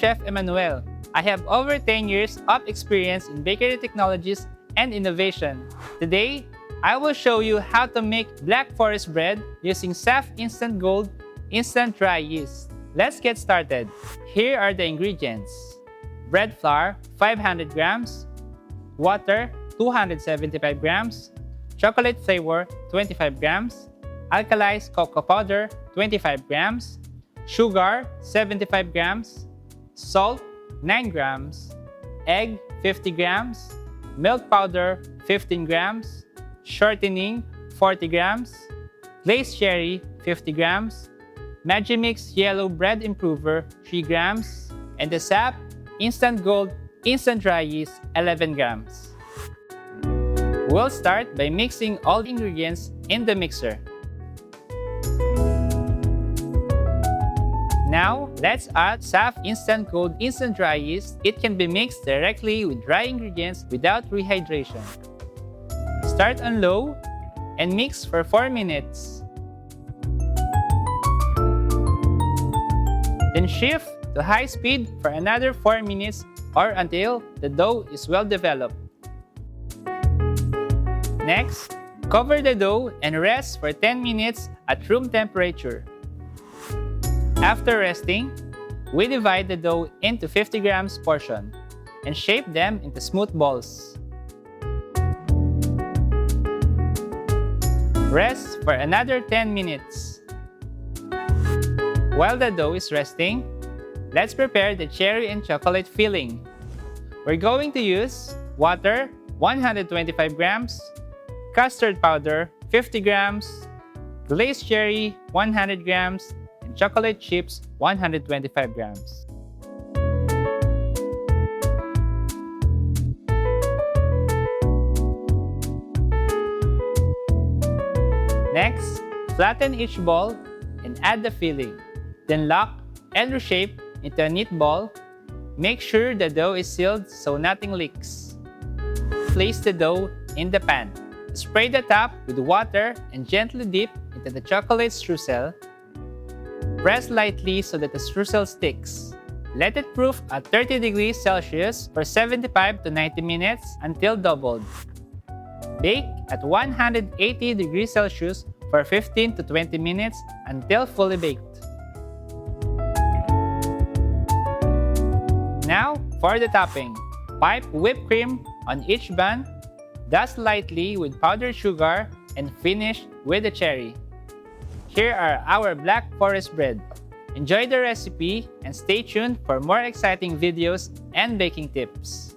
Chef Emmanuel. I have over 10 years of experience in bakery technologies and innovation. Today, I will show you how to make Black Forest bread using Saf-Instant Gold Instant Dry Yeast. Let's get started. Here are the ingredients. Bread flour, 500 grams. Water, 275 grams. Chocolate flavor, 25 grams. Alkalized cocoa powder, 25 grams. Sugar, 75 grams. Salt, 9 grams. Egg, 50 grams. Milk powder, 15 grams. Shortening, 40 grams. Glazed cherry, 50 grams. Magimix Yellow Bread Improver, 3 grams. And the Saf-Instant Gold Instant Dry Yeast, 11 grams. We'll start by mixing all the ingredients in the mixer. Now, let's add Saf-Instant Gold Instant Dry Yeast. It can be mixed directly with dry ingredients without rehydration. Start on low and mix for 4 minutes. Then shift to high speed for another 4 minutes or until the dough is well developed. Next, cover the dough and rest for 10 minutes at room temperature. After resting, we divide the dough into 50 grams portion and shape them into smooth balls. Rest for another 10 minutes. While the dough is resting, let's prepare the cherry and chocolate filling. We're going to use water, 125 grams, custard powder, 50 grams, glazed cherry, 100 grams, and chocolate chips, 125 grams. Next, flatten each ball and add the filling. Then lock and reshape into a neat ball. Make sure the dough is sealed so nothing leaks. Place the dough in the pan. Spray the top with water and gently dip into the chocolate streusel. Press lightly so that the streusel sticks. Let it proof at 30 degrees Celsius for 75 to 90 minutes until doubled. Bake at 180 degrees Celsius for 15 to 20 minutes until fully baked. Now, for the topping. Pipe whipped cream on each bun, dust lightly with powdered sugar, and finish with the cherry. Here are our Black Forest bread. Enjoy the recipe and stay tuned for more exciting videos and baking tips.